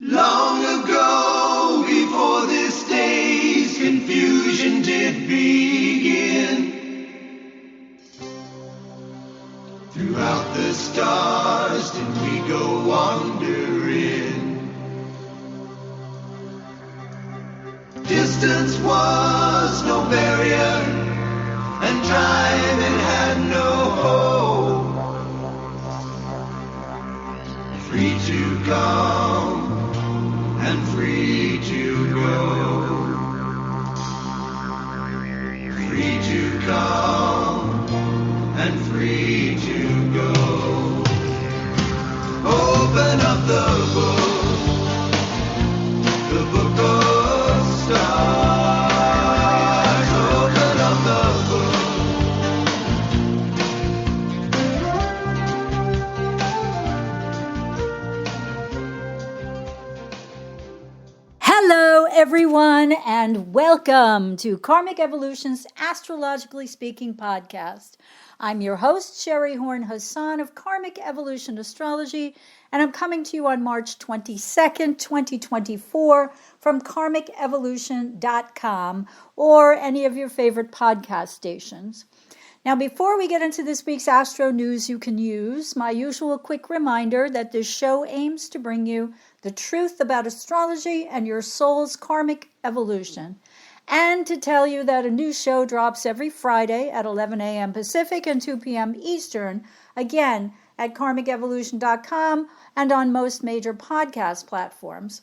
Long ago, before this day's confusion did begin, throughout the stars did we go wandering. Distance was no barrier, and time it had no hope. Free to come and free to go. Free to come and free to go. Open up the book of stars. Open up the Hello, everyone, and welcome to Karmic Evolution's Astrologically Speaking podcast. I'm your host, SHERI HASAN of Karmic Evolution Astrology, and I'm coming to you on March 22nd, 2024 from karmicevolution.com or any of your favorite podcast stations. Now, before we get into this week's astro news you can use, my usual quick reminder that this show aims to bring you the truth about astrology and your soul's karmic evolution, and to tell you that a new show drops every Friday at 11 a.m. Pacific and 2 p.m. Eastern, again at karmicevolution.com and on most major podcast platforms.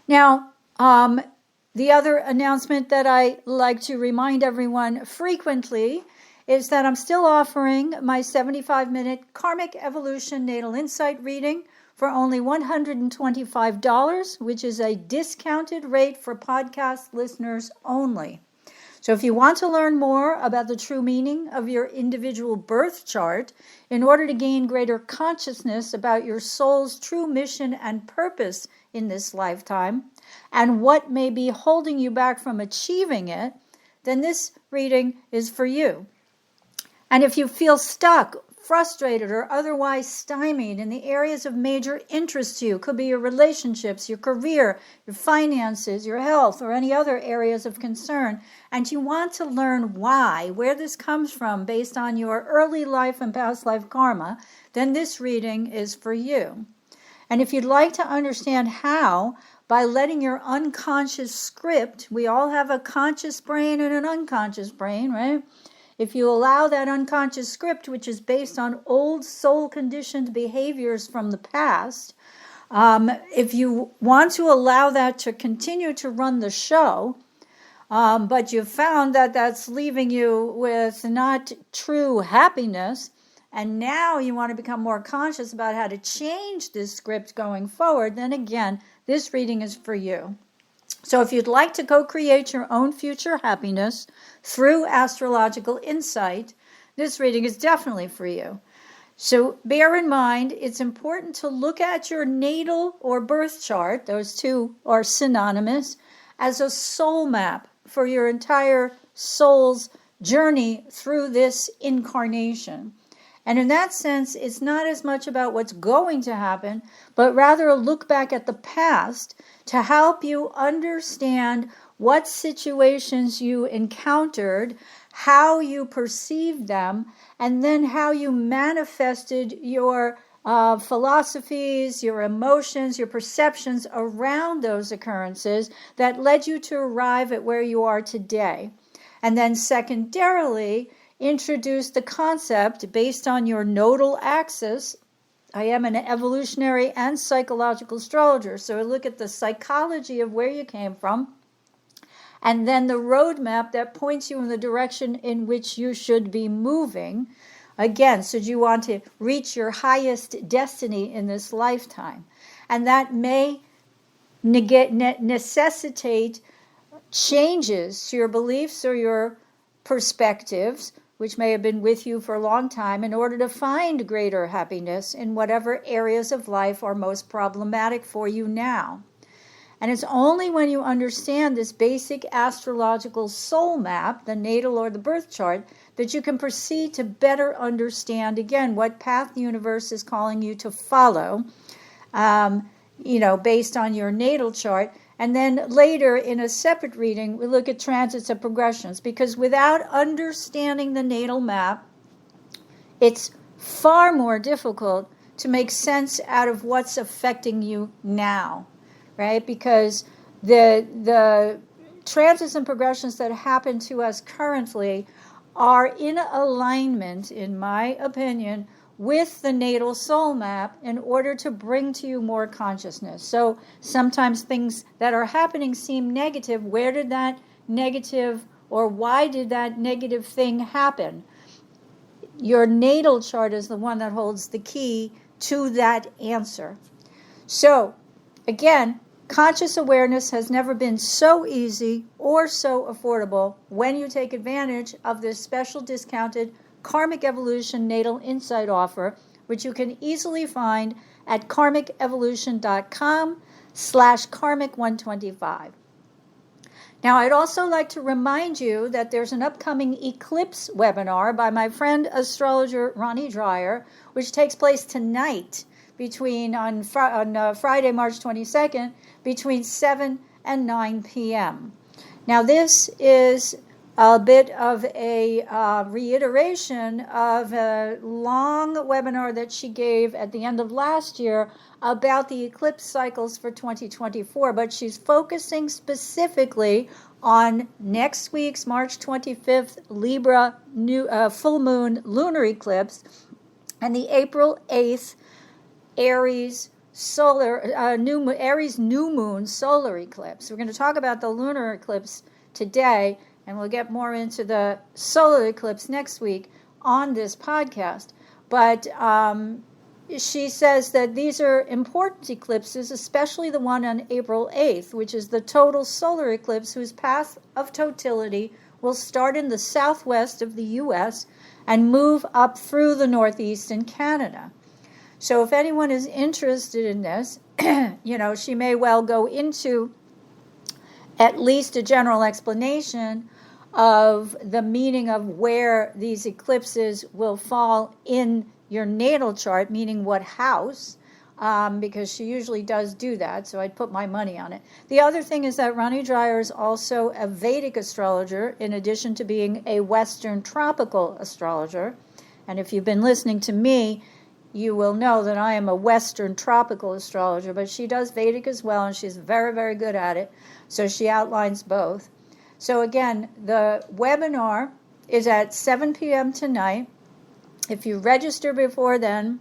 Now, the other announcement that I like to remind everyone frequently is that I'm still offering my 75-minute Karmic Evolution Natal Insight reading for only $125, which is a discounted rate for podcast listeners only. So if you want to learn more about the true meaning of your individual birth chart in order to gain greater consciousness about your soul's true mission and purpose in this lifetime, and what may be holding you back from achieving it, then this reading is for you. And if you feel stuck, frustrated, or otherwise stymied in the areas of major interest to you, could be your relationships, your career, your finances, your health, or any other areas of concern, and you want to learn why, where this comes from based on your early life and past life karma, then this reading is for you. And if you'd like to understand how, by letting your unconscious script, we all have a conscious brain and an unconscious brain, right? If you allow that unconscious script, which is based on old soul-conditioned behaviors from the past, if you want to allow that to continue to run the show, but you've found that that's leaving you with not true happiness, and now you want to become more conscious about how to change this script going forward, then again, this reading is for you. So if you'd like to co-create your own future happiness through astrological insight, this reading is definitely for you. So bear in mind, it's important to look at your natal or birth chart, those two are synonymous, as a soul map for your entire soul's journey through this incarnation. And in that sense, it's not as much about what's going to happen, but rather a look back at the past to help you understand what situations you encountered, how you perceived them, and then how you manifested your philosophies, your emotions, your perceptions around those occurrences that led you to arrive at where you are today. And then secondarily, introduce the concept based on your nodal axis. I am an evolutionary and psychological astrologer, so I look at the psychology of where you came from, and then the roadmap that points you in the direction in which you should be moving. Again, so you want to reach your highest destiny in this lifetime. And that may necessitate changes to your beliefs or your perspectives, which may have been with you for a long time, in order to find greater happiness in whatever areas of life are most problematic for you now. And it's only when you understand this basic astrological soul map, the natal or the birth chart, that you can proceed to better understand, again, what path the universe is calling you to follow based on your natal chart. And then later in a separate reading, we look at transits and progressions, because without understanding the natal map, it's far more difficult to make sense out of what's affecting you now, right? Because the transits and progressions that happen to us currently are in alignment, in my opinion, with the natal soul map in order to bring to you more consciousness. So sometimes things that are happening seem negative. Where did that negative, or why did that negative thing happen? Your natal chart is the one that holds the key to that answer. So, again, conscious awareness has never been so easy or so affordable when you take advantage of this special discounted Karmic Evolution Natal Insight offer, which you can easily find at karmicevolution.com/karmic125. Now, I'd also like to remind you that there's an upcoming eclipse webinar by my friend astrologer Ronnie Dreyer, which takes place tonight on Friday, March 22nd, between 7 and 9 p.m. Now, this is a bit of a reiteration of a long webinar that she gave at the end of last year about the eclipse cycles for 2024, but she's focusing specifically on next week's March 25th Libra full moon lunar eclipse and the April 8th Aries Aries new moon solar eclipse. We're going to talk about the lunar eclipse today, and we'll get more into the solar eclipse next week on this podcast. But she says that these are important eclipses, especially the one on April 8th, which is the total solar eclipse whose path of totality will start in the southwest of the U.S. and move up through the northeast in Canada. So if anyone is interested in this, she may well go into at least a general explanation of the meaning of where these eclipses will fall in your natal chart, meaning what house, because she usually does do that, so I'd put my money on it. The other thing is that Ronnie Dreyer is also a Vedic astrologer, in addition to being a Western tropical astrologer. And if you've been listening to me, you will know that I am a Western tropical astrologer, but she does Vedic as well, and she's very, very good at it. So she outlines both. So again, the webinar is at 7 p.m. tonight. If you register before then,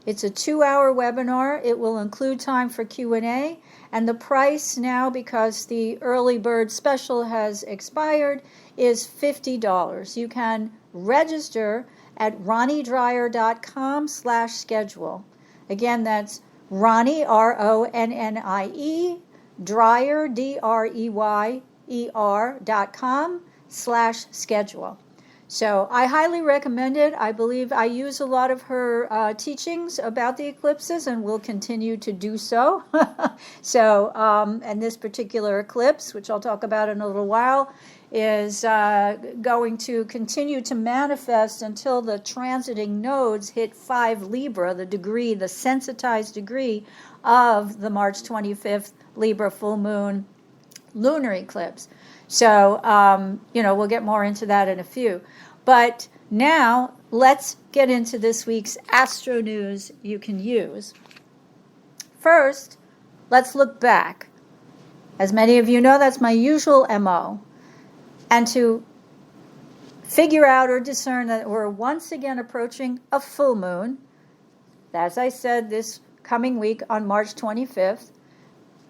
it's a 2-hour webinar. It will include time for Q&A, and the price now, because the early bird special has expired, is $50. You can register at ronniedreyer.com/schedule. Again, that's Ronnie, RONNIE, Dreyer, DREYER.com/schedule. So I highly recommend it. I believe I use a lot of her teachings about the eclipses and will continue to do so. And this particular eclipse, which I'll talk about in a little while, is going to continue to manifest until the transiting nodes hit 5 Libra, the sensitized degree of the March 25th Libra full moon lunar eclipse. So, we'll get more into that in a few. But now, let's get into this week's astro news you can use. First, let's look back. As many of you know, that's my usual MO. And to figure out or discern that we're once again approaching a full moon, as I said, this coming week on March 25th,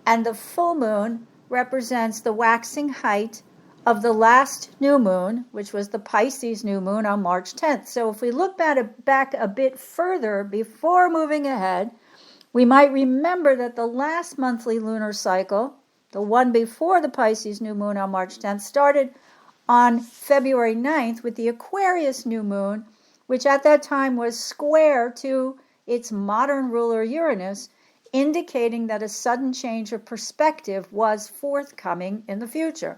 and the full moon represents the waxing height of the last new moon, which was the Pisces new moon on March 10th. So if we look back a bit further before moving ahead, we might remember that the last monthly lunar cycle, the one before the Pisces new moon on March 10th, started on February 9th with the Aquarius new moon, which at that time was square to its modern ruler Uranus, indicating that a sudden change of perspective was forthcoming in the future.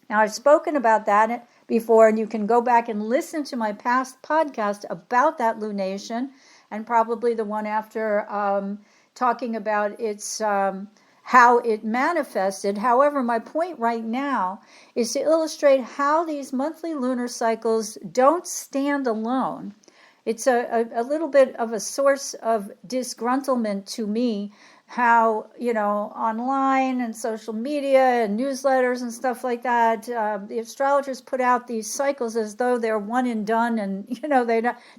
Now, I've spoken about that before, and you can go back and listen to my past podcast about that lunation, and probably the one after talking about its how it manifested. However, my point right now is to illustrate how these monthly lunar cycles don't stand alone. It's a little bit of a source of disgruntlement to me, how, online and social media and newsletters and stuff like that, the astrologers put out these cycles as though they're one and done, and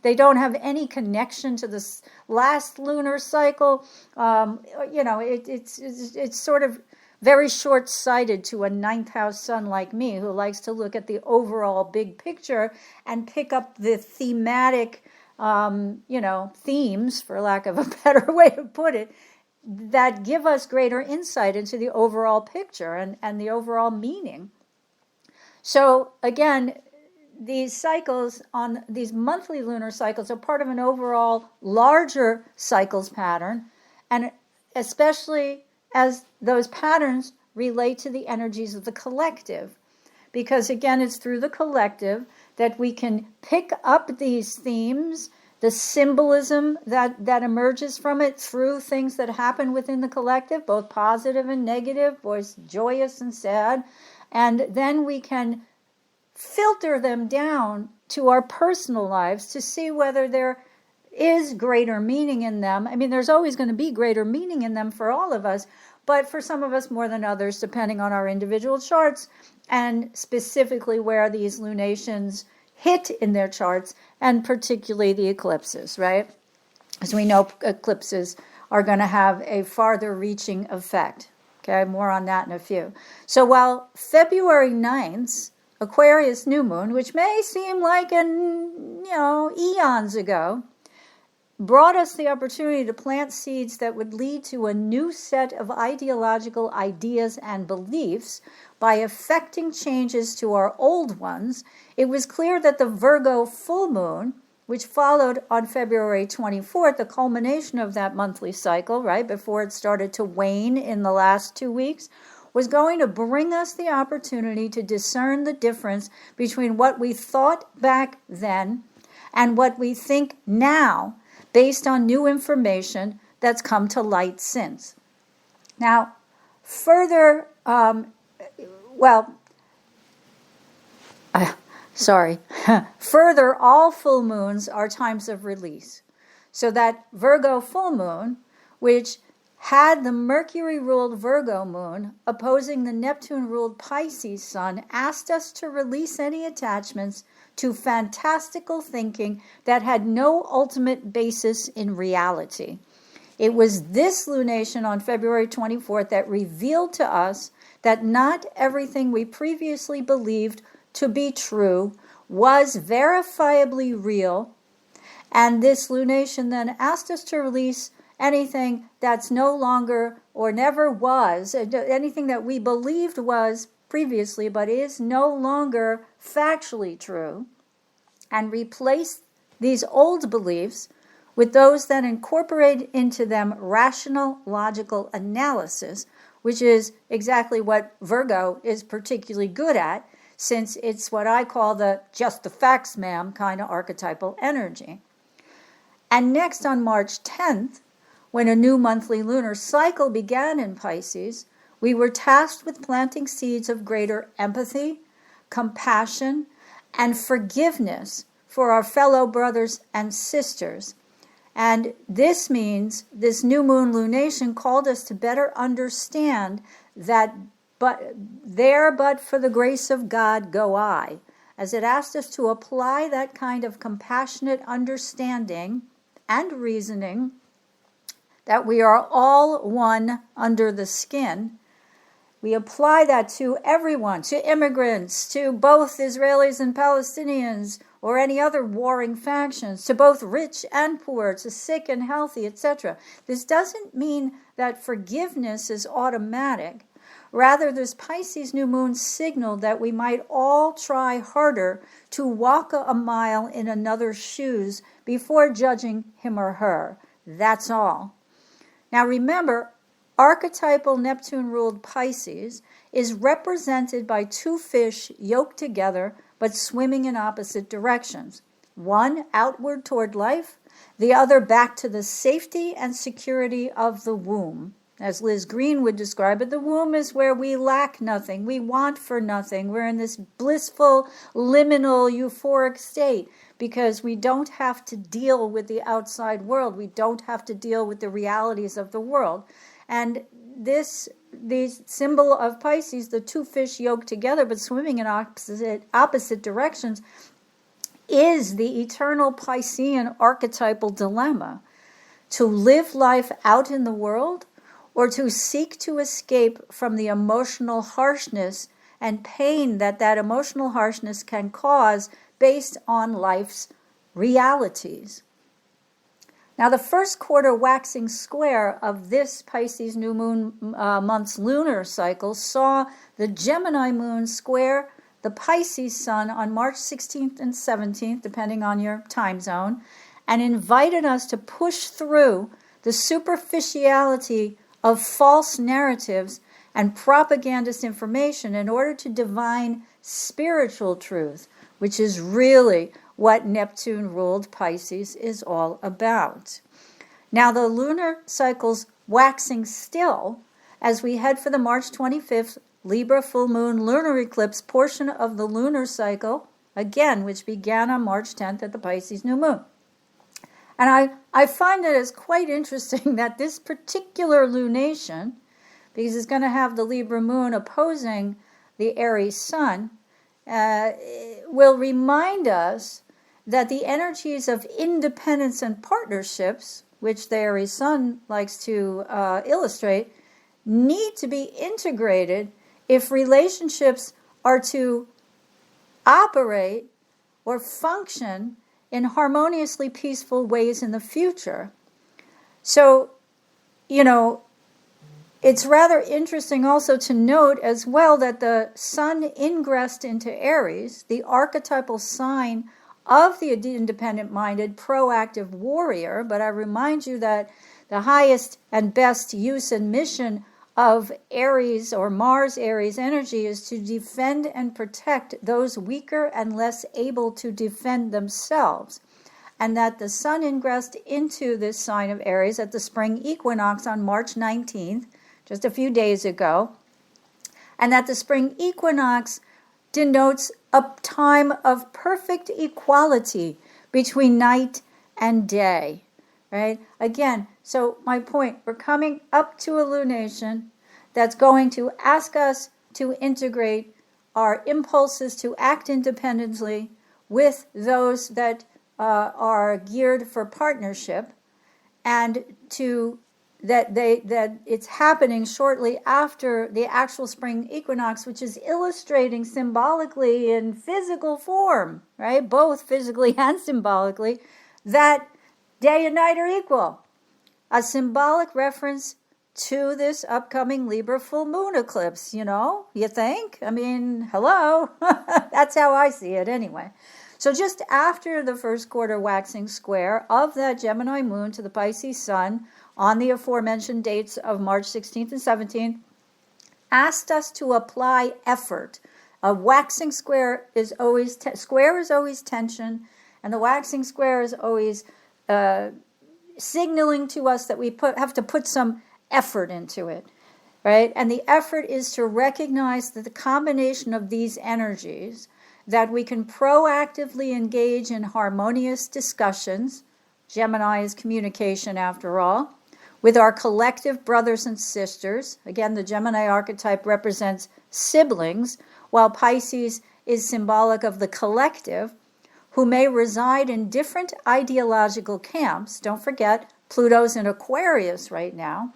they don't have any connection to this last lunar cycle. It's sort of very short-sighted to a ninth house sun like me, who likes to look at the overall big picture and pick up the thematic themes, for lack of a better way to put it, that give us greater insight into the overall picture and the overall meaning. So again, these cycles, on these monthly lunar cycles, are part of an overall larger cycles pattern, and especially as those patterns relate to the energies of the collective. Because again, it's through the collective that we can pick up these themes, the symbolism that emerges from it through things that happen within the collective, both positive and negative, both joyous and sad. And then we can filter them down to our personal lives to see whether there is greater meaning in them. I mean, there's always going to be greater meaning in them for all of us, but for some of us more than others, depending on our individual charts, and specifically where these lunations hit in their charts, and particularly the eclipses, right? As we know, eclipses are going to have a farther reaching effect. Okay, more on that in a few. So while February 9th, Aquarius new moon, which may seem like eons ago, brought us the opportunity to plant seeds that would lead to a new set of ideological ideas and beliefs by effecting changes to our old ones, it was clear that the Virgo full moon, which followed on February 24th, the culmination of that monthly cycle, right, before it started to wane in the last 2 weeks, was going to bring us the opportunity to discern the difference between what we thought back then and what we think now, based on new information that's come to light since. Now, further, further, all full moons are times of release. So that Virgo full moon, which had the Mercury-ruled Virgo moon opposing the Neptune-ruled Pisces sun, asked us to release any attachments to fantastical thinking that had no ultimate basis in reality. It was this lunation on February 24th that revealed to us that not everything we previously believed to be true was verifiably real, and this lunation then asked us to release anything that's no longer or never was, anything that we believed was previously but is no longer factually true, and replace these old beliefs with those that incorporate into them rational, logical analysis, which is exactly what Virgo is particularly good at, since it's what I call the just the facts, ma'am, kind of archetypal energy. And next, on March 10th, when a new monthly lunar cycle began in Pisces, we were tasked with planting seeds of greater empathy, compassion, and forgiveness for our fellow brothers and sisters. And this means this new moon lunation called us to better understand that but for the grace of God go I, as it asked us to apply that kind of compassionate understanding and reasoning that we are all one under the skin. We apply that to everyone, to immigrants, to both Israelis and Palestinians, or any other warring factions, to both rich and poor, to sick and healthy, etc. This doesn't mean that forgiveness is automatic. Rather, this Pisces new moon signaled that we might all try harder to walk a mile in another's shoes before judging him or her. That's all. Now remember, archetypal Neptune-ruled Pisces is represented by two fish yoked together but swimming in opposite directions. One outward toward life, the other back to the safety and security of the womb. As Liz Green would describe it, the womb is where we lack nothing, we want for nothing. We're in this blissful, liminal, euphoric state because we don't have to deal with the outside world. We don't have to deal with the realities of the world. And the symbol of Pisces, the two fish yoked together but swimming in opposite directions, is the eternal Piscean archetypal dilemma: to live life out in the world or to seek to escape from the emotional harshness and pain that emotional harshness can cause based on life's realities. Now, the first quarter waxing square of this Pisces new moon month's lunar cycle saw the Gemini moon square the Pisces sun on March 16th and 17th, depending on your time zone, and invited us to push through the superficiality of false narratives and propagandist information in order to divine spiritual truth, which is really what Neptune-ruled Pisces is all about. Now, the lunar cycle's waxing still as we head for the March 25th Libra Full Moon Lunar Eclipse portion of the lunar cycle, again, which began on March 10th at the Pisces new moon. And I find that it's quite interesting that this particular lunation, because it's going to have the Libra moon opposing the Aries sun, will remind us that the energies of independence and partnerships, which the Aries sun likes to illustrate, need to be integrated if relationships are to operate or function in harmoniously peaceful ways in the future. So, it's rather interesting also to note as well that the sun ingressed into Aries, the archetypal sign of the independent-minded, proactive warrior. But I remind you that the highest and best use and mission of Aries or Mars-Aries energy is to defend and protect those weaker and less able to defend themselves. And that the sun ingressed into this sign of Aries at the spring equinox on March 19th, just a few days ago, and that the spring equinox denotes a time of perfect equality between night and day, right? Again, so my point, we're coming up to a lunation that's going to ask us to integrate our impulses to act independently with those that are geared for partnership, and that it's happening shortly after the actual spring equinox, which is illustrating symbolically in physical form, right? Both physically and symbolically, that day and night are equal. A symbolic reference to this upcoming Libra full moon eclipse, you think? I mean, hello? That's how I see it anyway. So just after the first quarter waxing square of that Gemini moon to the Pisces sun on the aforementioned dates of March 16th and 17th, asked us to apply effort. A waxing square is always tension, and the waxing square is always signaling to us that we have to put some effort into it, right? And the effort is to recognize that the combination of these energies, that we can proactively engage in harmonious discussions, Gemini is communication after all, with our collective brothers and sisters. Again, the Gemini archetype represents siblings, while Pisces is symbolic of the collective, who may reside in different ideological camps. Don't forget, Pluto's in Aquarius right now,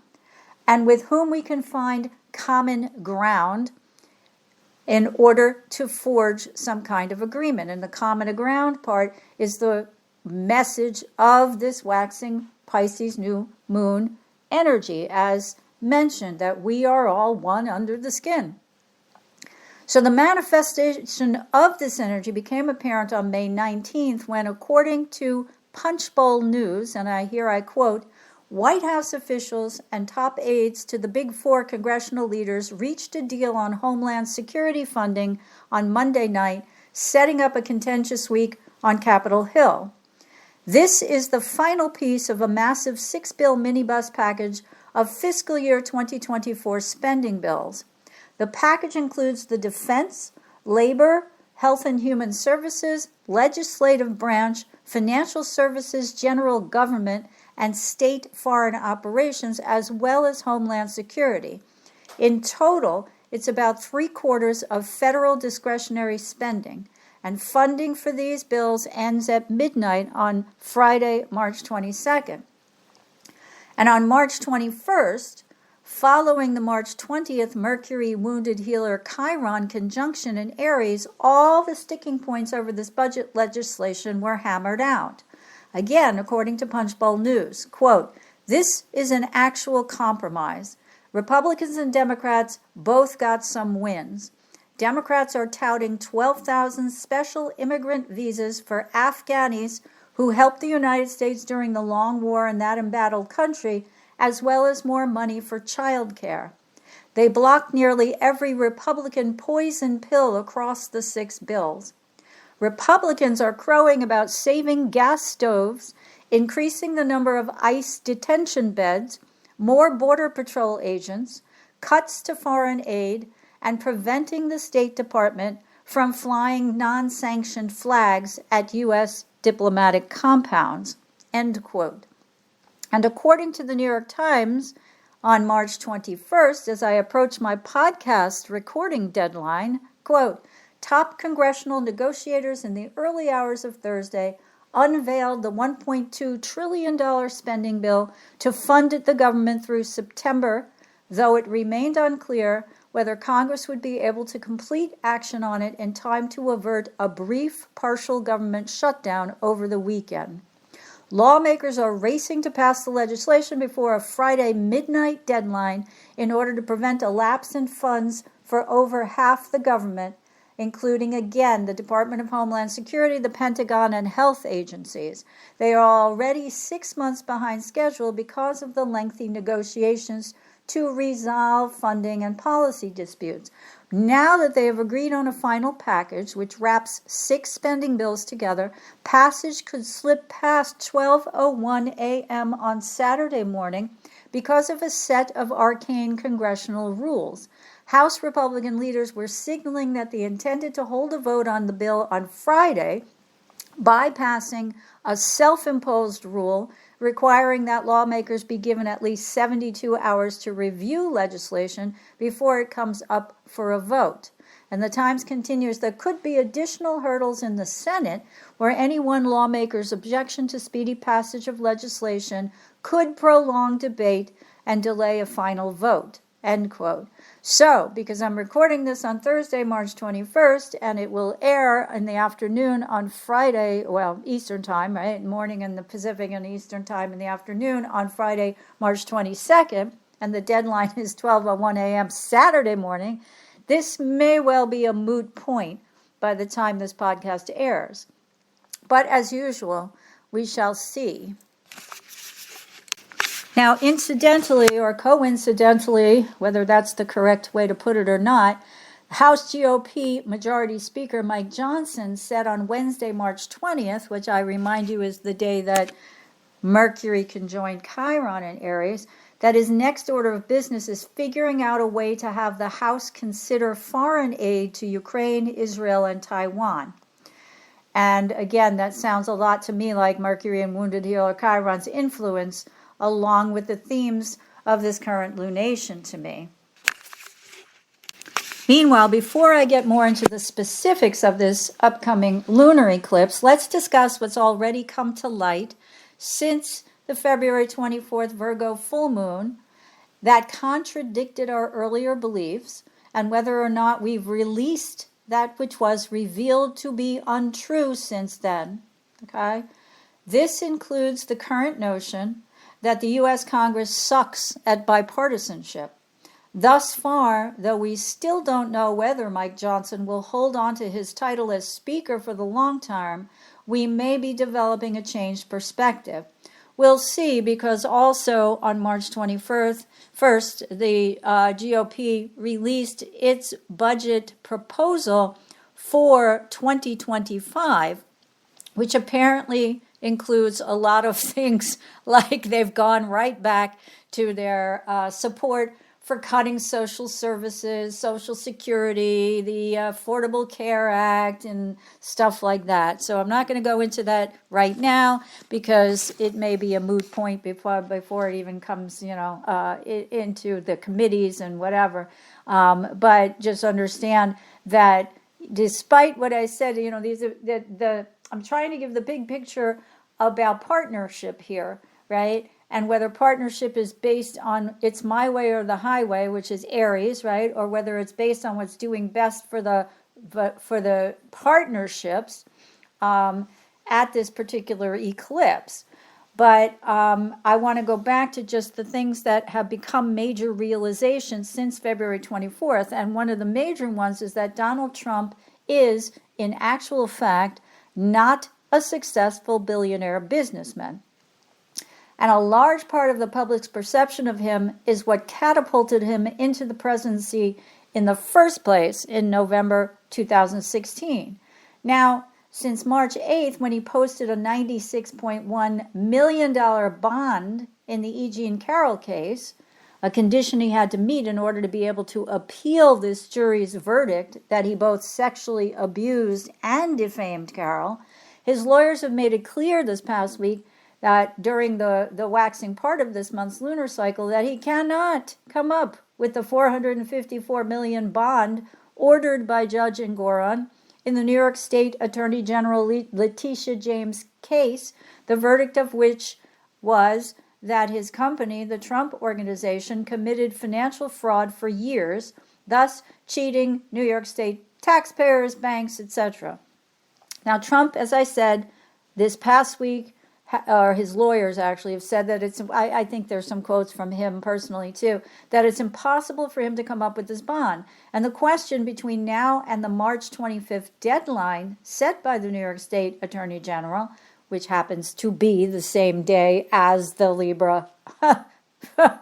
and with whom we can find common ground in order to forge some kind of agreement. And the common ground part is the message of this waxing Pisces new moon energy, as mentioned, that we are all one under the skin. So the manifestation of this energy became apparent on May 19th when, according to Punchbowl News, and I quote, White House officials and top aides to the Big Four congressional leaders reached a deal on Homeland Security funding on Monday night, setting up a contentious week on Capitol Hill. This is the final piece of a massive 6-bill minibus package of fiscal year 2024 spending bills. The package includes the defense, labor, health and human services, legislative branch, financial services, general government, and state foreign operations, as well as homeland security. In total, it's about 3/4 of federal discretionary spending, and funding for these bills ends at midnight on Friday, March 22nd. And on March 21st, following the March 20th Mercury wounded healer Chiron conjunction in Aries, all the sticking points over this budget legislation were hammered out. Again, according to Punchbowl News, quote, "This is an actual compromise. Republicans and Democrats both got some wins. Democrats are touting 12,000 special immigrant visas for Afghanis who helped the United States during the long war in that embattled country, as well as more money for child care. They blocked nearly every Republican poison pill across the 6 bills. Republicans are crowing about saving gas stoves, increasing the number of ICE detention beds, more Border Patrol agents, cuts to foreign aid, and preventing the State Department from flying non-sanctioned flags at U.S. diplomatic compounds," end quote. And according to the New York Times, on March 21st, as I approach my podcast recording deadline, quote, "Top congressional negotiators in the early hours of Thursday unveiled the $1.2 trillion spending bill to fund the government through September, though it remained unclear whether Congress would be able to complete action on it in time to avert a brief partial government shutdown over the weekend. Lawmakers are racing to pass the legislation before a Friday midnight deadline in order to prevent a lapse in funds for over half the government, including, again, the Department of Homeland Security, the Pentagon, and health agencies. They are already 6 months behind schedule because of the lengthy negotiations to resolve funding and policy disputes. Now that they have agreed on a final package, which wraps 6 spending bills together, passage could slip past 12:01 a.m. on Saturday morning because of a set of arcane congressional rules. House Republican leaders were signaling that they intended to hold a vote on the bill on Friday, bypassing a self-imposed rule requiring that lawmakers be given at least 72 hours to review legislation before it comes up for a vote. And the Times continues, there could be additional hurdles in the Senate where any one lawmaker's objection to speedy passage of legislation could prolong debate and delay a final vote, end quote. So, because I'm recording this on Thursday, March 21st, and it will air in the afternoon on Friday, well, Eastern time, right? Morning in the Pacific and Eastern time in the afternoon on Friday, March 22nd, and the deadline is 12:01 a.m. Saturday morning, this may well be a moot point by the time this podcast airs. But as usual, we shall see. Now, incidentally or coincidentally, whether that's the correct way to put it or not, House GOP Majority Speaker Mike Johnson said on Wednesday, March 20th, which I remind you is the day that Mercury conjoined Chiron in Aries, that his next order of business is figuring out a way to have the House consider foreign aid to Ukraine, Israel, and Taiwan. And again, that sounds a lot to me like Mercury and wounded healer Chiron's influence along with the themes of this current lunation to me. Meanwhile, before I get more into the specifics of this upcoming lunar eclipse, let's discuss what's already come to light since the February 24th Virgo full moon that contradicted our earlier beliefs and whether or not we've released that which was revealed to be untrue since then. Okay? This includes the current notion that the U.S. Congress sucks at bipartisanship. Thus far, though we still don't know whether Mike Johnson will hold on to his title as Speaker for the long term, we may be developing a changed perspective. We'll see, because also on March 21st, the GOP released its budget proposal for 2025, which apparently includes a lot of things, like they've gone right back to their support for cutting social services, Social Security, the Affordable Care Act, and stuff like that. So I'm not going to go into that right now because it may be a moot point before it even comes, into the committees and whatever. But just understand that despite what I said, these are I'm trying to give the big picture about partnership here, right? And whether partnership is based on it's my way or the highway, which is Aries, right? Or whether it's based on what's doing best for the partnerships at this particular eclipse. But I want to go back to just the things that have become major realizations since February 24th. And one of the major ones is that Donald Trump is, in actual fact, not a successful billionaire businessman. And a large part of the public's perception of him is what catapulted him into the presidency in the first place in November 2016. Now, since March 8th, when he posted a $96.1 million bond in the E. Jean Carroll case, a condition he had to meet in order to be able to appeal this jury's verdict that he both sexually abused and defamed Carroll, his lawyers have made it clear this past week that during the waxing part of this month's lunar cycle that he cannot come up with the $454 million bond ordered by Judge Engoron in the New York State Attorney General Letitia James case, the verdict of which was that his company, the Trump Organization, committed financial fraud for years, thus cheating New York State taxpayers, banks, etc. Now, Trump, as I said, this past week, or his lawyers actually have said that I think there's some quotes from him personally too, that it's impossible for him to come up with this bond. And the question between now and the March 25th deadline set by the New York State Attorney General, which happens to be the same day as the Libra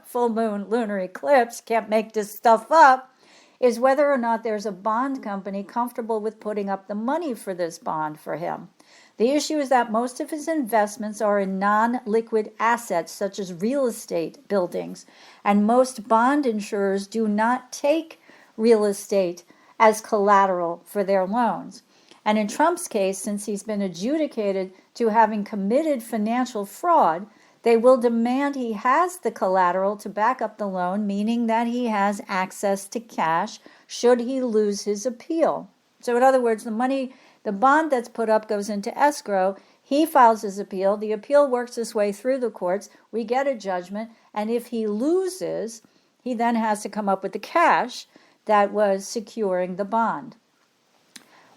full moon lunar eclipse, can't make this stuff up, is whether or not there's a bond company comfortable with putting up the money for this bond for him. The issue is that most of his investments are in non-liquid assets such as real estate buildings, and most bond insurers do not take real estate as collateral for their loans. And in Trump's case, since he's been adjudicated to having committed financial fraud, they will demand he has the collateral to back up the loan, meaning that he has access to cash should he lose his appeal. So in other words, the bond that's put up goes into escrow. He files his appeal. The appeal works its way through the courts. We get a judgment. And if he loses, he then has to come up with the cash that was securing the bond.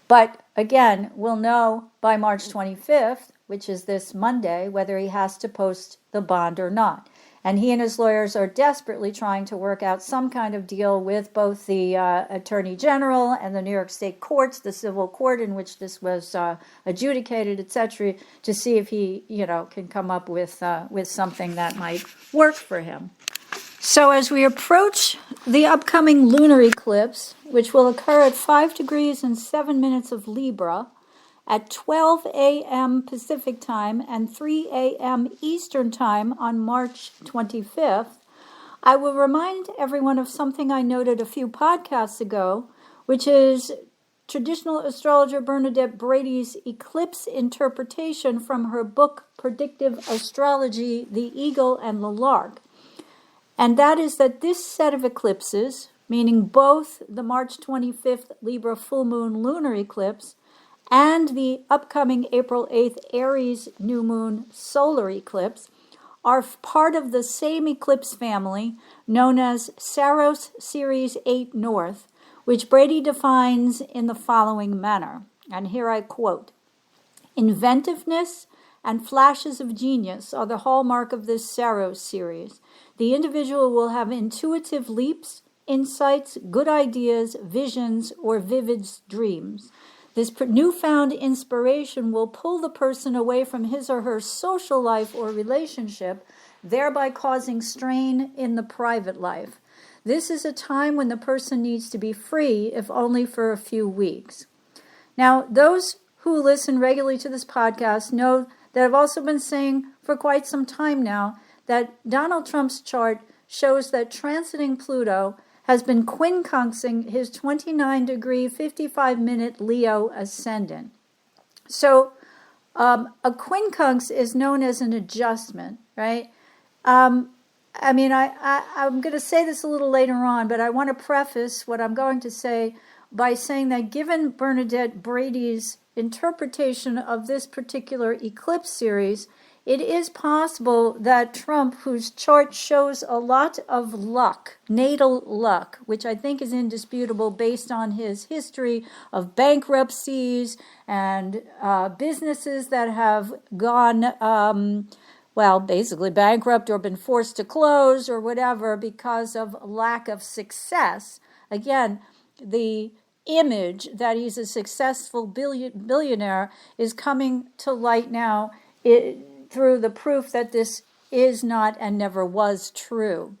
But again, we'll know by March 25th, which is this Monday, whether he has to post the bond or not. And he and his lawyers are desperately trying to work out some kind of deal with both the Attorney General and the New York State courts, the civil court in which this was adjudicated, etc., to see if he, can come up with something that might work for him. So as we approach the upcoming lunar eclipse, which will occur at 5 degrees and 7 minutes of Libra, at 12 a.m. Pacific Time and 3 a.m. Eastern Time on March 25th, I will remind everyone of something I noted a few podcasts ago, which is traditional astrologer Bernadette Brady's eclipse interpretation from her book Predictive Astrology, The Eagle and the Lark. And that is that this set of eclipses, meaning both the March 25th Libra Full Moon lunar eclipse and the upcoming April 8th Aries new moon solar eclipse, are part of the same eclipse family known as Saros Series 8 North, which Brady defines in the following manner. And here I quote, "Inventiveness and flashes of genius are the hallmark of this Saros series. The individual will have intuitive leaps, insights, good ideas, visions, or vivid dreams. This newfound inspiration will pull the person away from his or her social life or relationship, thereby causing strain in the private life. This is a time when the person needs to be free, if only for a few weeks." Now, those who listen regularly to this podcast know that I've also been saying for quite some time now, that Donald Trump's chart shows that transiting Pluto has been quincunxing his 29-degree, 55-minute Leo ascendant. So a quincunx is known as an adjustment, right? I'm going to say this a little later on, but I want to preface what I'm going to say by saying that given Bernadette Brady's interpretation of this particular eclipse series, it is possible that Trump, whose chart shows a lot of luck, natal luck, which I think is indisputable based on his history of bankruptcies and businesses that have gone, basically bankrupt or been forced to close or whatever because of lack of success. Again, the image that he's a successful billionaire is coming to light now through the proof that this is not and never was true.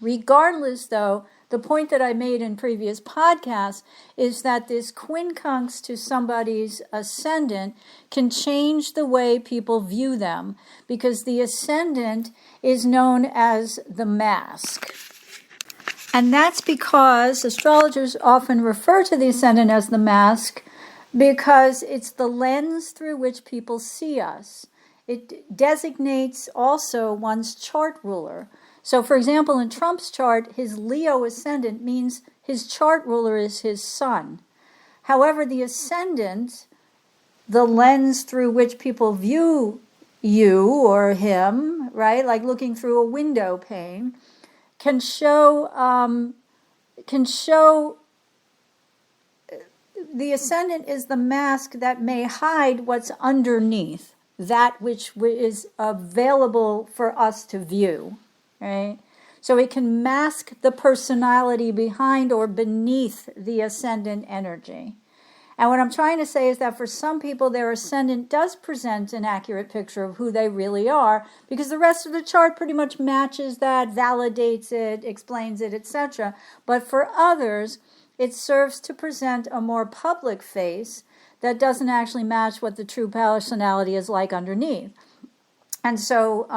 Regardless, though, the point that I made in previous podcasts is that this quincunx to somebody's ascendant can change the way people view them, because the ascendant is known as the mask. And that's because astrologers often refer to the ascendant as the mask because it's the lens through which people see us. It designates also one's chart ruler. So, for example, in Trump's chart, his Leo ascendant means his chart ruler is his sun. However, the ascendant, the lens through which people view you or him, right, like looking through a window pane, can show the ascendant is the mask that may hide what's underneath, that which is available for us to view, right? So it can mask the personality behind or beneath the ascendant energy. And what I'm trying to say is that for some people, their ascendant does present an accurate picture of who they really are, because the rest of the chart pretty much matches that, validates it, explains it, etc. But for others, it serves to present a more public face that doesn't actually match what the true personality is like underneath. And so,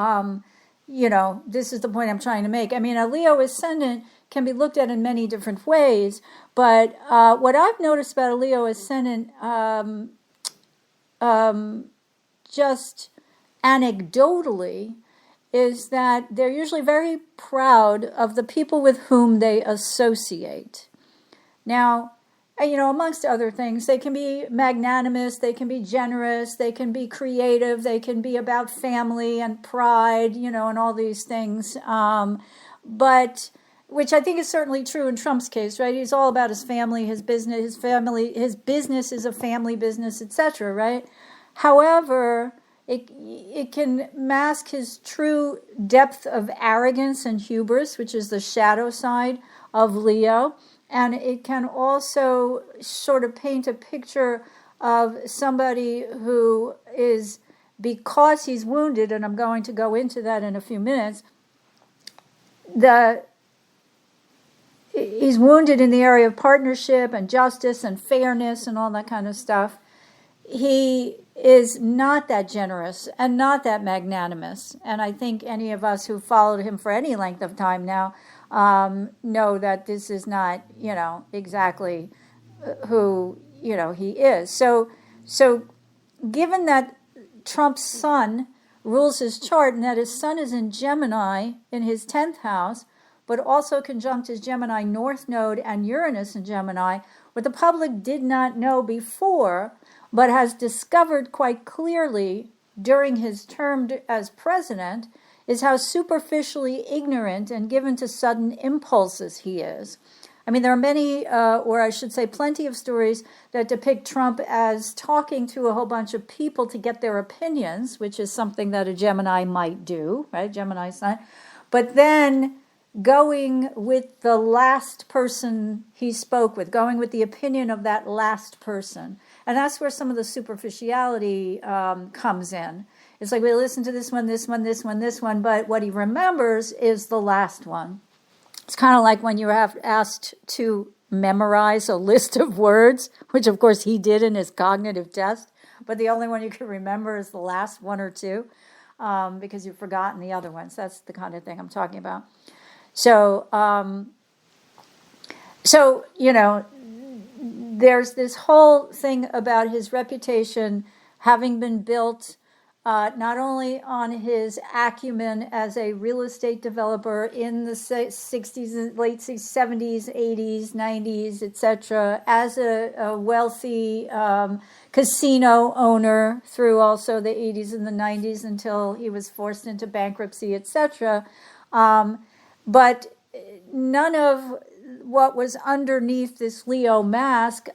this is the point I'm trying to make. I mean, a Leo ascendant can be looked at in many different ways, but what I've noticed about a Leo ascendant, just anecdotally, is that they're usually very proud of the people with whom they associate. Now, amongst other things, they can be magnanimous, they can be generous, they can be creative, they can be about family and pride, and all these things. But which I think is certainly true in Trump's case, right? He's all about his family, his business, his business is a family business, etc., right? However, it can mask his true depth of arrogance and hubris, which is the shadow side of Leo. And it can also sort of paint a picture of somebody who is, because he's wounded, and I'm going to go into that in a few minutes, he's wounded in the area of partnership and justice and fairness and all that kind of stuff. He is not that generous and not that magnanimous. And I think any of us who followed him for any length of time now know that this is not, exactly who, he is. So given that Trump's sun rules his chart and that his sun is in Gemini in his 10th house, but also conjunct his Gemini North Node and Uranus in Gemini, what the public did not know before, but has discovered quite clearly during his term as president, is how superficially ignorant and given to sudden impulses he is. I mean, there are many, or I should say plenty of stories that depict Trump as talking to a whole bunch of people to get their opinions, which is something that a Gemini might do, right? Gemini sign. But then going with the last person he spoke with, going with the opinion of that last person. And that's where some of the superficiality comes in. It's like we listen to this one, but what he remembers is the last one. It's kind of like when you are asked to memorize a list of words, which of course he did in his cognitive test. but the only one you can remember is the last one or two, because you've forgotten the other ones. That's the kind of thing I'm talking about. So, there's this whole thing about his reputation having been built not only on his acumen as a real estate developer in the 60s, late 70s, 80s, 90s, etc., as a wealthy casino owner through also the 80s and the 90s until he was forced into bankruptcy, etc. But none of what was underneath this Leo mask,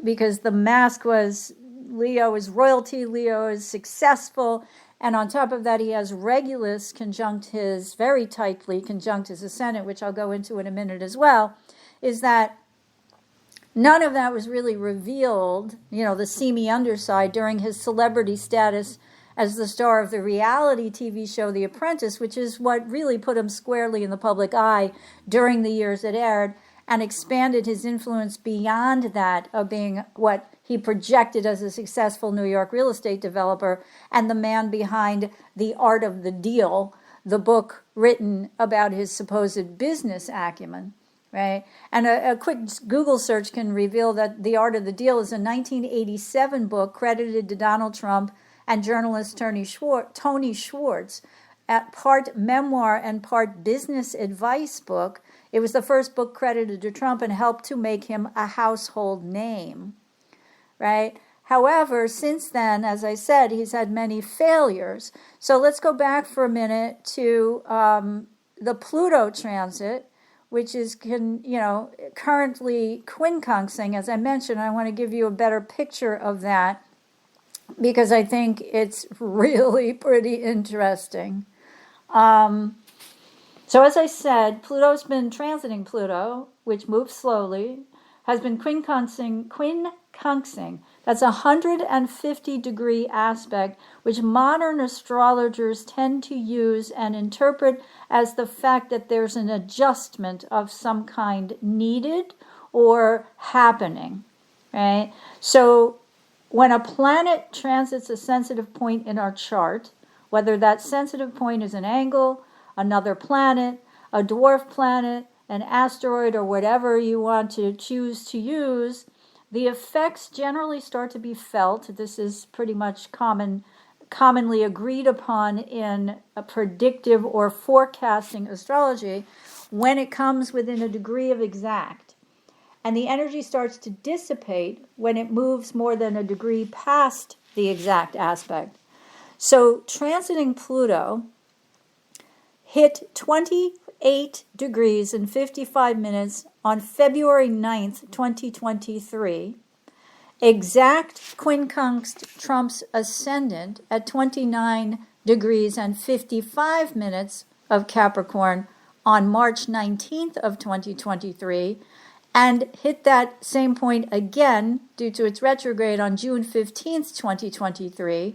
because the mask was Leo is royalty, Leo is successful, and on top of that he has Regulus very tightly conjunct his ascendant, which I'll go into in a minute as well, is that none of that was really revealed, the seamy underside, during his celebrity status as the star of the reality TV show The Apprentice, which is what really put him squarely in the public eye during the years it aired, and expanded his influence beyond that of being what he projected as a successful New York real estate developer and the man behind The Art of the Deal, the book written about his supposed business acumen, right? And a quick Google search can reveal that The Art of the Deal is a 1987 book credited to Donald Trump and journalist Tony Schwartz, at part memoir and part business advice book. It was the first book credited to Trump and helped to make him a household name, right? However, since then, as I said, he's had many failures. So let's go back for a minute to the Pluto transit, which is currently quincunxing. As I mentioned, I want to give you a better picture of that because I think it's really pretty interesting. So as I said, Pluto's been transiting Pluto, which moves slowly, has been quincunxing. That's a 150-degree aspect, which modern astrologers tend to use and interpret as the fact that there's an adjustment of some kind needed or happening, right? So when a planet transits a sensitive point in our chart, whether that sensitive point is an angle, another planet, a dwarf planet, an asteroid, or whatever you want to choose to use, the effects generally start to be felt. This is pretty much commonly agreed upon in a predictive or forecasting astrology when it comes within a degree of exact. And the energy starts to dissipate when it moves more than a degree past the exact aspect. So transiting Pluto hit 28 degrees and 55 minutes on February 9th, 2023. Exact quincunxed Trump's ascendant at 29 degrees and 55 minutes of Capricorn on March 19th of 2023, and hit that same point again due to its retrograde on June 15th, 2023,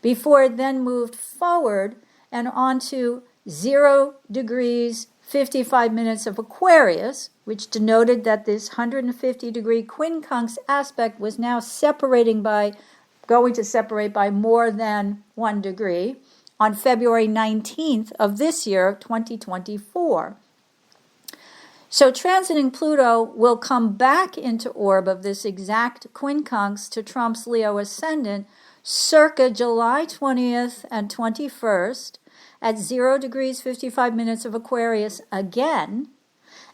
before it then moved forward and onto 0 degrees 55 minutes of Aquarius, which denoted that this 150-degree quincunx aspect was now going to separate by more than 1 degree on February 19th of this year, 2024. So transiting Pluto will come back into orb of this exact quincunx to Trump's Leo ascendant circa July 20th and 21st at 0 degrees 55 minutes of Aquarius again,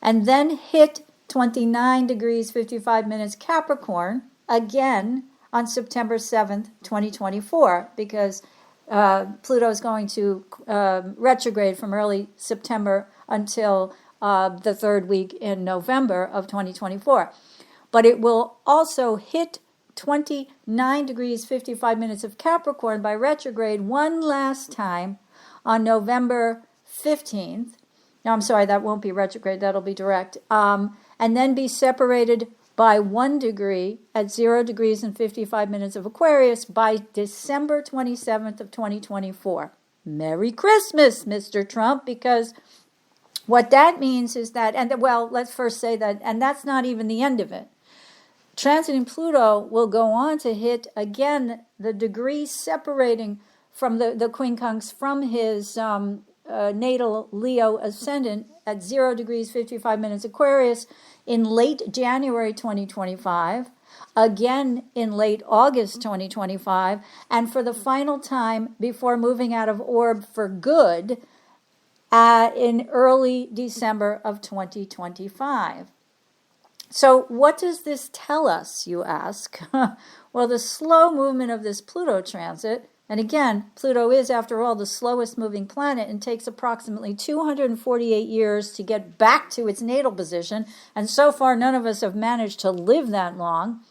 and then hit 29 degrees 55 minutes Capricorn again on September 7th, 2024, because Pluto is going to retrograde from early September until the third week in November of 2024. But it will also hit 29 degrees 55 minutes of Capricorn by retrograde one last time on November 15th. No, I'm sorry, that won't be retrograde, that'll be direct. And then be separated by 1 degree at 0 degrees and 55 minutes of Aquarius by December 27th of 2024. Merry Christmas, Mr. Trump, because what that means is that, let's first say that, and that's not even the end of it. transiting Pluto will go on to hit again the degree separating from the quincunx from his natal Leo ascendant at 0 degrees 55 minutes Aquarius in late January 2025, again in late August 2025, and for the final time before moving out of orb for good in early December of 2025. So what does this tell us, you ask? Well, the slow movement of this Pluto transit, and again, Pluto is, after all, the slowest moving planet and takes approximately 248 years to get back to its natal position, and so far none of us have managed to live that long,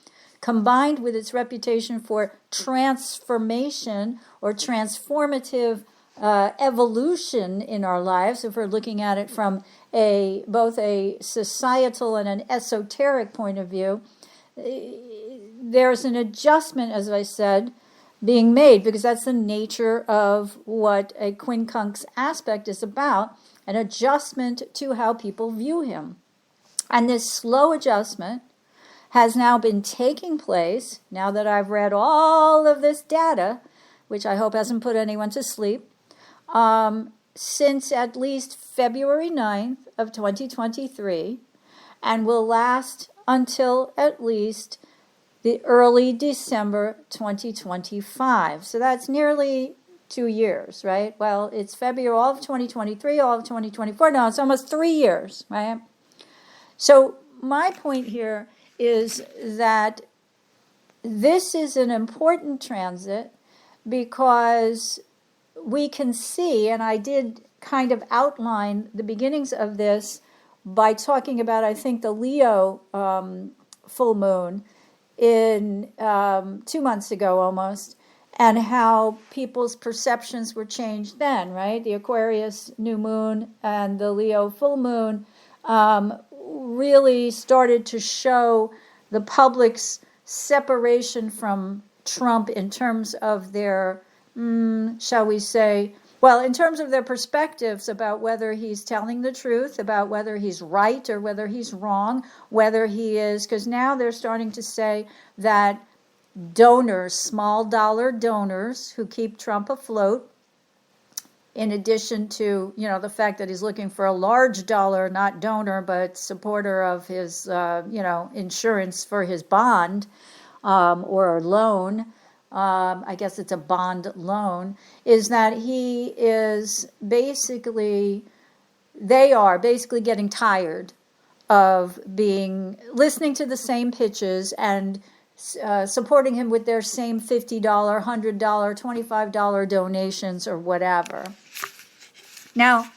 combined with its reputation for transformation or transformative evolution in our lives, if we're looking at it from both a societal and an esoteric point of view, there's an adjustment, as I said, being made, because that's the nature of what a quincunx aspect is about, an adjustment to how people view him. And this slow adjustment has now been taking place, now that I've read all of this data, which I hope hasn't put anyone to sleep, since at least February 9th of 2023, and will last until at least the early December 2025. So that's nearly 2 years, right? Well, it's February, all of 2023, all of 2024. No, it's almost 3 years, right? So my point here is that this is an important transit because we can see, and I did kind of outline the beginnings of this by talking about, I think, the Leo full moon in 2 months ago almost, and how people's perceptions were changed then, right? The Aquarius new moon and the Leo full moon really started to show the public's separation from Trump in terms of their, shall we say, well, in terms of their perspectives about whether he's telling the truth, about whether he's right or whether he's wrong, whether he is, because now they're starting to say that donors, small dollar donors who keep Trump afloat, in addition to, the fact that he's looking for a large dollar, not donor, but supporter of his, insurance for his bond or loan, I guess it's a bond loan, is that they are basically getting tired of listening to the same pitches and supporting him with their same $50, $100, $25 donations or whatever. Now,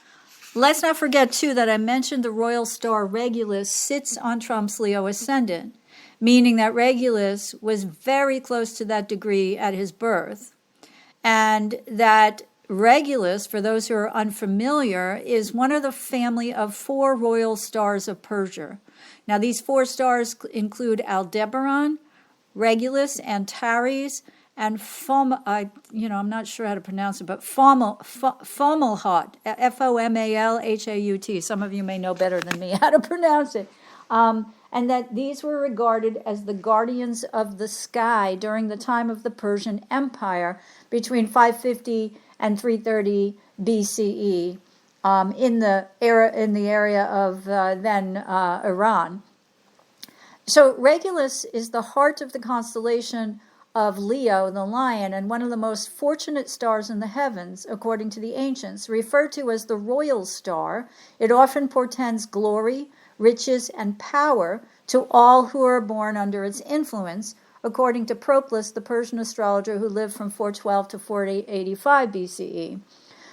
let's not forget, too, that I mentioned the royal star Regulus sits on Trump's Leo ascendant, meaning that Regulus was very close to that degree at his birth, and that Regulus, for those who are unfamiliar, is one of the family of 4 royal stars of Persia. Now, these 4 stars include Aldebaran, Regulus, Antares, and I'm not sure how to pronounce it, but Fomalhaut, Fomalhaut. Some of you may know better than me how to pronounce it. And that these were regarded as the guardians of the sky during the time of the Persian Empire between 550 and 330 BCE in the area of then Iran. So Regulus is the heart of the constellation of Leo, the lion, and one of the most fortunate stars in the heavens, according to the ancients. Referred to as the royal star, it often portends glory, riches, and power to all who are born under its influence, according to Proclus, the Persian astrologer who lived from 412 to 485 BCE.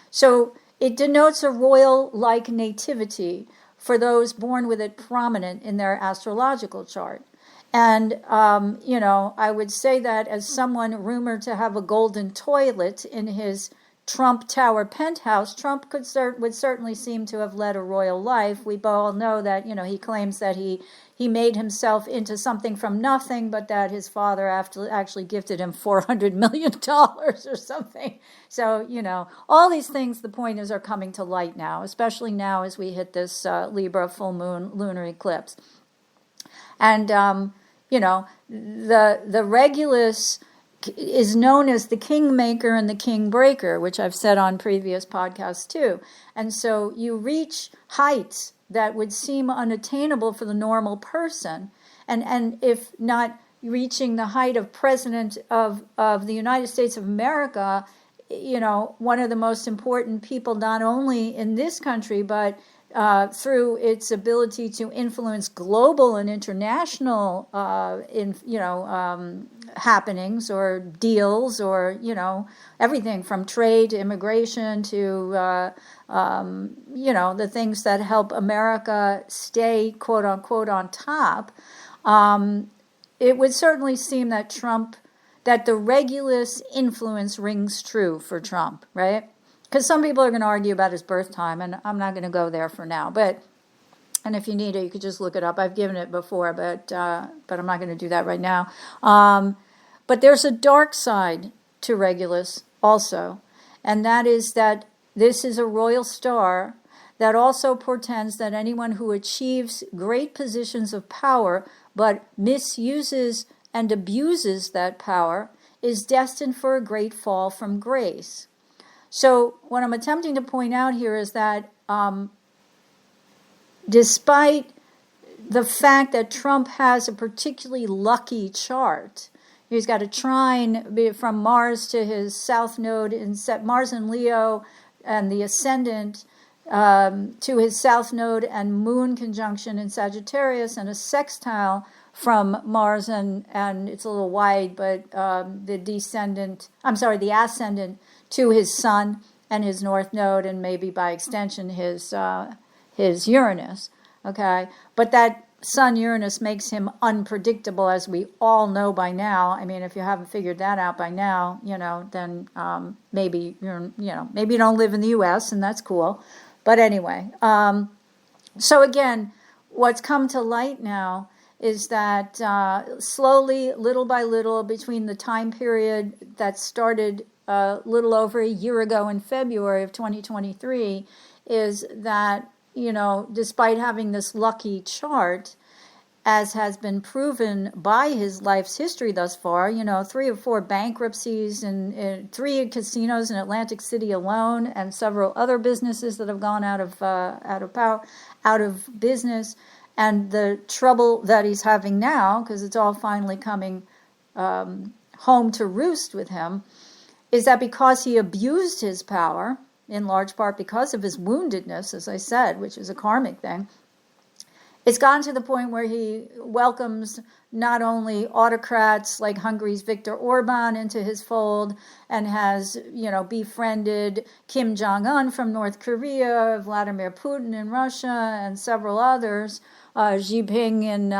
So it denotes a royal-like nativity for those born with it prominent in their astrological chart. And, I would say that as someone rumored to have a golden toilet in his Trump Tower penthouse, Trump would certainly seem to have led a royal life. We all know that, he claims that he made himself into something from nothing, but that his father actually gifted him $400 million or something. So, all these things, the point is, are coming to light now, especially now as we hit this Libra full moon lunar eclipse. And, the Regulus is known as the kingmaker and the king breaker, which I've said on previous podcasts too. And so you reach heights that would seem unattainable for the normal person. And if not reaching the height of President of the United States of America, one of the most important people, not only in this country, but through its ability to influence global and international happenings or deals, or everything from trade to immigration to the things that help America stay quote unquote on top, it would certainly seem that the Regulus influence rings true for Trump, right? Because some people are going to argue about his birth time, and I'm not going to go there for now. And if you need it, you could just look it up. I've given it before, but I'm not going to do that right now. But there's a dark side to Regulus also, and that is that this is a royal star that also portends that anyone who achieves great positions of power but misuses and abuses that power is destined for a great fall from grace. So what I'm attempting to point out here is that despite the fact that Trump has a particularly lucky chart, he's got a trine from Mars to his south node in Mars and Leo, and the ascendant to his south node, and Moon conjunction in Sagittarius, and a sextile from Mars, and it's a little wide, but the ascendant to his Sun and his North Node, and maybe by extension his Uranus. Okay, but that Sun Uranus makes him unpredictable, as we all know by now. I mean, if you haven't figured that out by now, then maybe maybe you don't live in the U.S. and that's cool. But anyway, so again, what's come to light now is that slowly, little by little, between the time period that started a little over a year ago in February of 2023, is that, despite having this lucky chart, as has been proven by his life's history thus far, 3 or 4 bankruptcies and 3 casinos in Atlantic City alone, and several other businesses that have gone out of business, and the trouble that he's having now, because it's all finally coming home to roost with him, is that because he abused his power, in large part because of his woundedness, as I said, which is a karmic thing, it's gotten to the point where he welcomes not only autocrats like Hungary's Viktor Orban into his fold, and has, befriended Kim Jong-un from North Korea, Vladimir Putin in Russia, and several others, Xi Jinping in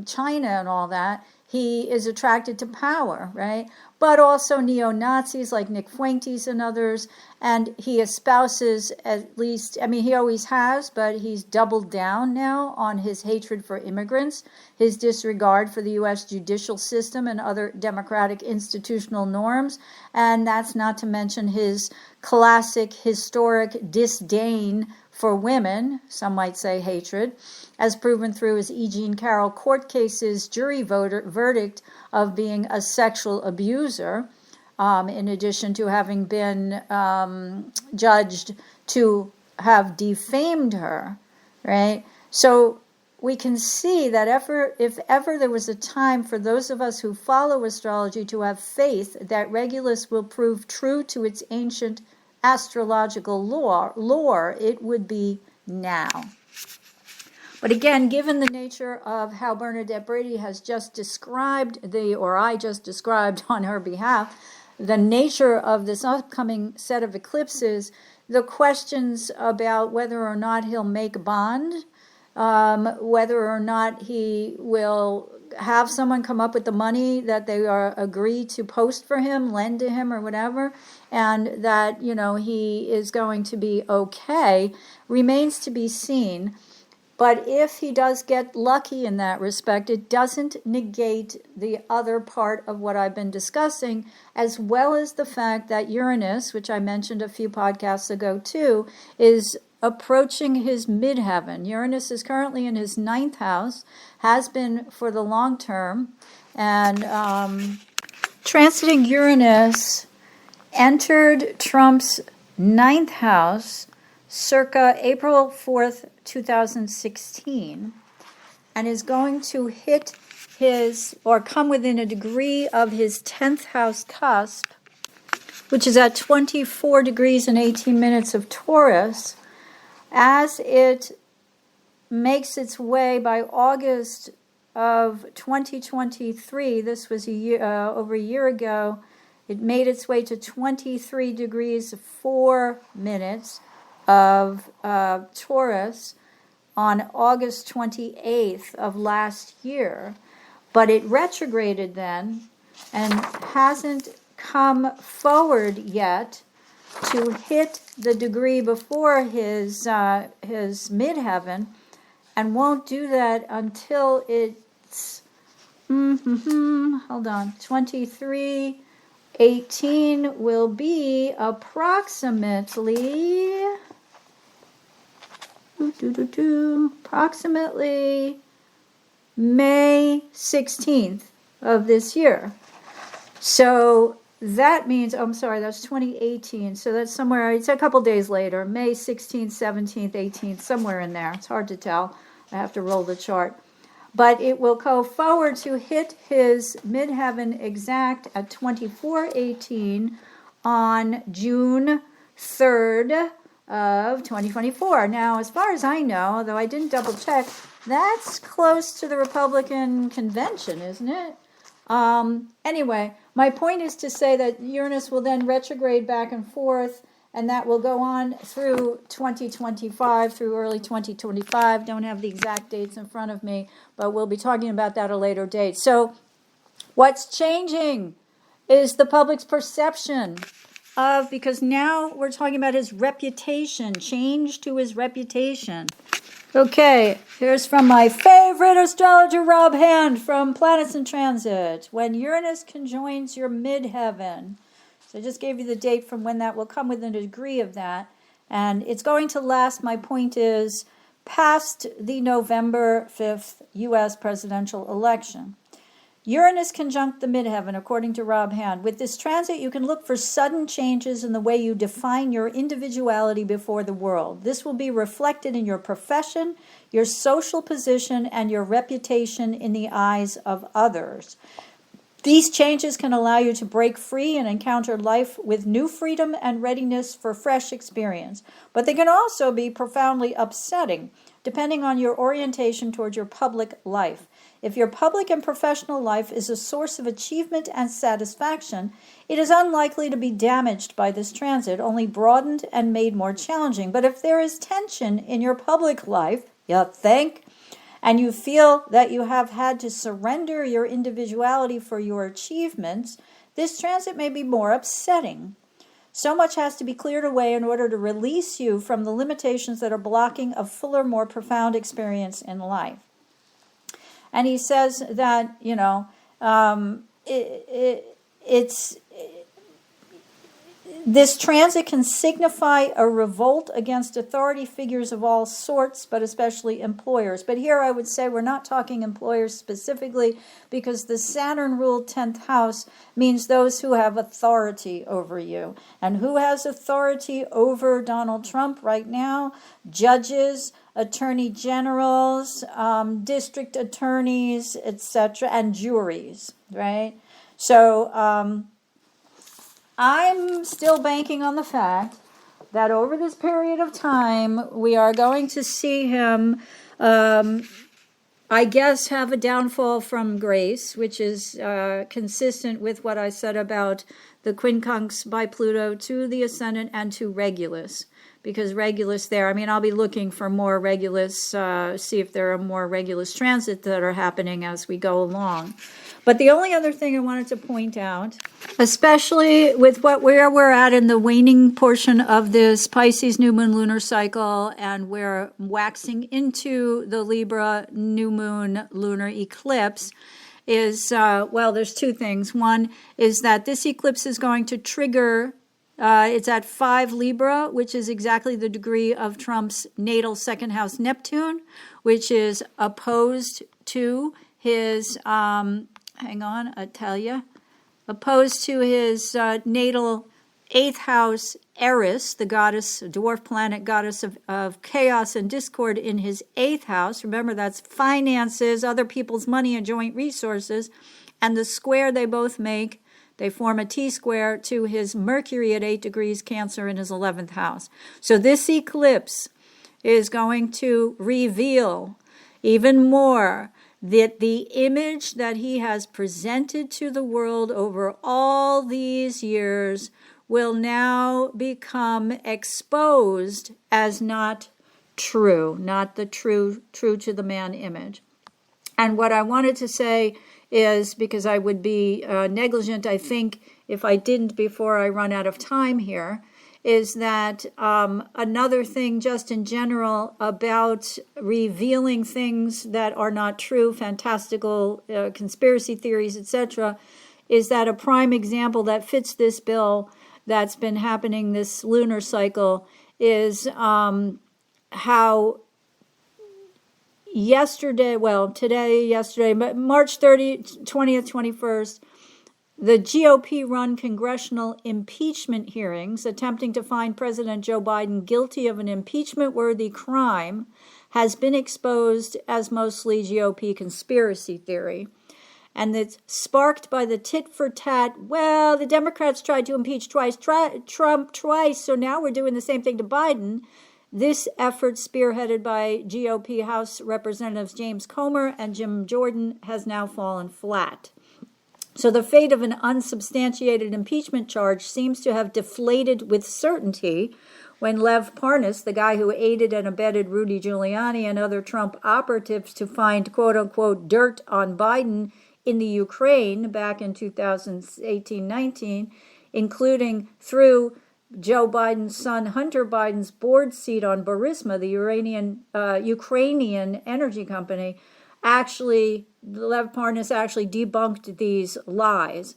China and all that. He is attracted to power, right? But also neo-Nazis like Nick Fuentes and others, and he espouses, at least, he always has, but he's doubled down now on his hatred for immigrants, his disregard for the U.S. judicial system and other democratic institutional norms, and that's not to mention his classic historic disdain for women, some might say hatred, as proven through his E. Jean Carroll court case's jury verdict of being a sexual abuser, in addition to having been judged to have defamed her, right? So we can see that if ever there was a time for those of us who follow astrology to have faith that Regulus will prove true to its ancient astrological lore, it would be now. But again, given the nature of how Bernadette Brady has just described I just described on her behalf, the nature of this upcoming set of eclipses, the questions about whether or not he'll make bond, whether or not he will have someone come up with the money that they agree to post for him, lend to him or whatever, and that, he is going to be okay, remains to be seen. But if he does get lucky in that respect, it doesn't negate the other part of what I've been discussing, as well as the fact that Uranus, which I mentioned a few podcasts ago too, is approaching his midheaven. Uranus is currently in his 9th house, has been for the long term, and transiting Uranus entered Trump's 9th house circa April 4th, 2016, and is going to hit his, or come within a degree of his 10th house cusp, which is at 24 degrees and 18 minutes of Taurus, as it makes its way by August of 2023. This was over a year ago. It made its way to 23 degrees 4 minutes of Taurus on August 28th of last year. But it retrograded then and hasn't come forward yet to hit the degree before his midheaven, and won't do that until it's hold on, 2318 will be approximately May 16th of this year. So that means, I'm sorry, that's 2018. So that's somewhere, it's a couple days later, May 16th, 17th, 18th, somewhere in there. It's hard to tell. I have to roll the chart. But it will go forward to hit his midheaven exact at 2418 on June 3rd of 2024. Now, as far as I know, though I didn't double check, that's close to the Republican convention, isn't it? Anyway, my point is to say that Uranus will then retrograde back and forth, and that will go on through 2025, through early 2025. Don't have the exact dates in front of me, but we'll be talking about that at a later date. So what's changing is the public's perception of, because now we're talking about his reputation, change to his reputation. Okay, here's from my favorite astrologer, Rob Hand, from Planets in Transit. When Uranus conjoins your midheaven. So I just gave you the date from when that will come within a degree of that. And it's going to last, my point is, past the November 5th U.S. presidential election. Uranus conjunct the midheaven, according to Rob Hand. With this transit, you can look for sudden changes in the way you define your individuality before the world. This will be reflected in your profession, your social position, and your reputation in the eyes of others. These changes can allow you to break free and encounter life with new freedom and readiness for fresh experience. But they can also be profoundly upsetting, depending on your orientation toward your public life. If your public and professional life is a source of achievement and satisfaction, it is unlikely to be damaged by this transit, only broadened and made more challenging. But if there is tension in your public life, you think, and you feel that you have had to surrender your individuality for your achievements, this transit may be more upsetting. So much has to be cleared away in order to release you from the limitations that are blocking a fuller, more profound experience in life. And he says that, this transit can signify a revolt against authority figures of all sorts, but especially employers. But here I would say we're not talking employers specifically, because the Saturn-ruled 10th house means those who have authority over you. And who has authority over Donald Trump right now? Judges, attorney generals, district attorneys, etc., and juries, right? So I'm still banking on the fact that over this period of time, we are going to see him, I guess, have a downfall from grace, which is consistent with what I said about the quincunx by Pluto to the ascendant and to Regulus. Because Regulus there, I'll be looking for more Regulus, see if there are more Regulus transits that are happening as we go along. But the only other thing I wanted to point out, especially with where we're at in the waning portion of this Pisces new moon lunar cycle, and we're waxing into the Libra new moon lunar eclipse, is, there's two things. One is that this eclipse is going to trigger It's at 5 Libra, which is exactly the degree of Trump's natal second house Neptune, which is opposed to his, opposed to his natal 8th house Aries, the goddess, dwarf planet goddess of chaos and discord in his 8th house. Remember, that's finances, other people's money, and joint resources. And the square they both make, they form a T-square to his Mercury at 8 degrees Cancer in his 11th house. So this eclipse is going to reveal even more that the image that he has presented to the world over all these years will now become exposed as not true, not the true to the man image. And what I wanted to say is, because I would be negligent, I think, if I didn't before I run out of time here, is that another thing just in general about revealing things that are not true, fantastical conspiracy theories, etc., is that a prime example that fits this bill that's been happening this lunar cycle is how yesterday, but March 20th, 21st, the GOP-run congressional impeachment hearings attempting to find President Joe Biden guilty of an impeachment-worthy crime has been exposed as mostly GOP conspiracy theory. And it's sparked by the tit-for-tat, well, the Democrats tried to impeach Trump twice, so now we're doing the same thing to Biden. This effort, spearheaded by GOP House Representatives James Comer and Jim Jordan, has now fallen flat. So the fate of an unsubstantiated impeachment charge seems to have deflated with certainty when Lev Parnas, the guy who aided and abetted Rudy Giuliani and other Trump operatives to find quote-unquote dirt on Biden in the Ukraine back in 2018-19, including through Joe Biden's son Hunter Biden's board seat on Burisma, the Ukrainian energy company, Lev Parnas actually debunked these lies.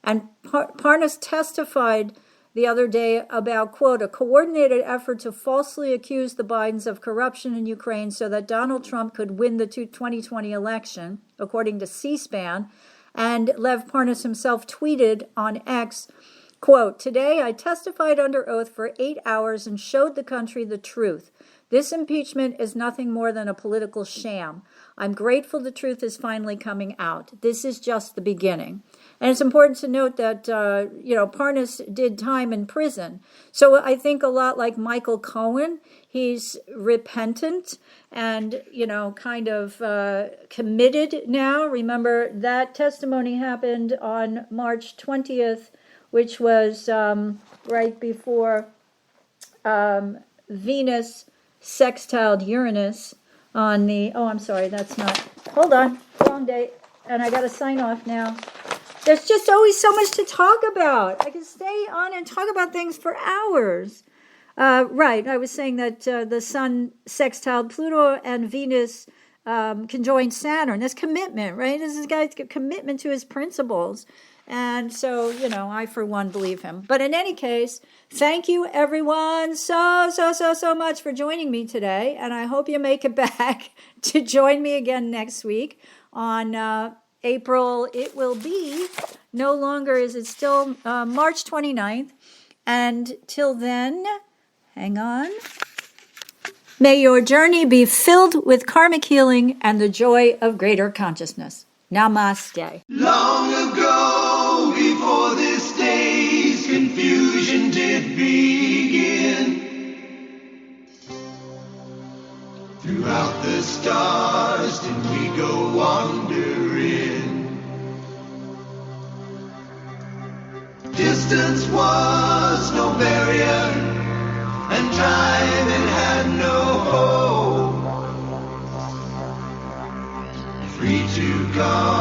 And Parnas testified the other day about, quote, a coordinated effort to falsely accuse the Bidens of corruption in Ukraine so that Donald Trump could win the 2020 election, according to C-SPAN. And Lev Parnas himself tweeted on X, quote, today I testified under oath for 8 hours and showed the country the truth. This impeachment is nothing more than a political sham. I'm grateful the truth is finally coming out. This is just the beginning. And it's important to note that, Parnas did time in prison. So I think a lot like Michael Cohen, he's repentant and, kind of committed now. Remember, that testimony happened on March 20th, which was right before Venus sextiled Uranus on the, hold on, wrong date, and I got to sign off now. There's just always so much to talk about. I can stay on and talk about things for hours. Right, I was saying that the Sun sextiled Pluto and Venus conjoined Saturn. That's commitment, right? This is a guy's commitment to his principles. And so, I, for one, believe him. But in any case, thank you, everyone, so much for joining me today. And I hope you make it back to join me again next week on April. It will be, no longer is it still March 29th. And till then, hang on. May your journey be filled with karmic healing and the joy of greater consciousness. Namaste. Long ago, before this day's confusion did begin, throughout the stars did we go wandering. Distance was no barrier, and time it had no hope. Free to come